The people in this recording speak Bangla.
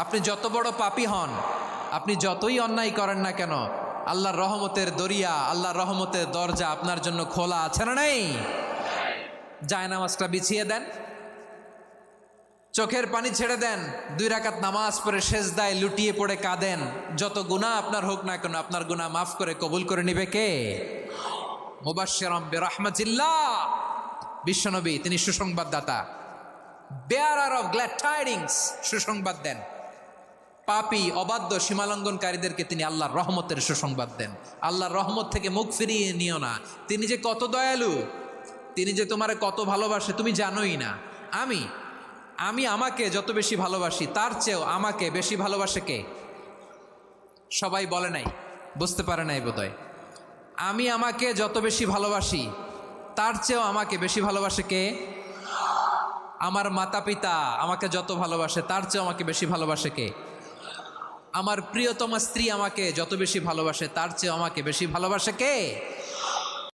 আপনি যত বড় পাপী হন, আপনি যতই অন্যায় করেন না কেন, আল্লাহর রহমতের দরিয়া, আল্লাহর রহমতের দরজা আপনার জন্য খোলা আছে না নেই? জায়নামাজটা বিছিয়ে দেন, চোখের পানি ছেড়ে দেন, 2 রাকাত নামাজ পড়ে সেজদায় লুটিয়ে পড়ে কাঁদেন। যত গুনাহ আপনার হোক না কেন, আপনার গুনাহ মাফ করে কবুল করে নিবে কে? মুবাশশিরাম বিরহমাতিল্লাহ, বিশ্বনবী তিনি সুসংবাদদাতা, বেয়ারার অফ গ্ল্যাড টাইডিংস, সুসংবাদ দেন। পাপী অবাধ্য সীমালঙ্ঘনকারীদেরকে তিনি আল্লাহর রহমতের সুসংবাদ দেন। আল্লাহর রহমত থেকে মুখ ফিরিয়ে নিও না। তিনি যে কত দয়ালু, তিনি যে তোমারে কত ভালোবাসে তুমি জানোই না। আমি আমাকে যত বেশি ভালোবাসি তার চেয়েও আমাকে বেশি ভালোবাসে কে? সবাই বলে নাই, বুঝতে পারে নাই বোধহয়। আমি আমাকে যত বেশি ভালোবাসি তার চেয়েও আমাকে বেশি ভালোবাসে কে? আমার মাতা পিতা আমাকে যত ভালোবাসে তার চেয়েও আমাকে বেশি ভালোবাসে কে? আমার প্রিয়তমা স্ত্রী আমাকে যত বেশি ভালোবাসে তার চেয়েও আমাকে বেশি ভালোবাসে কে?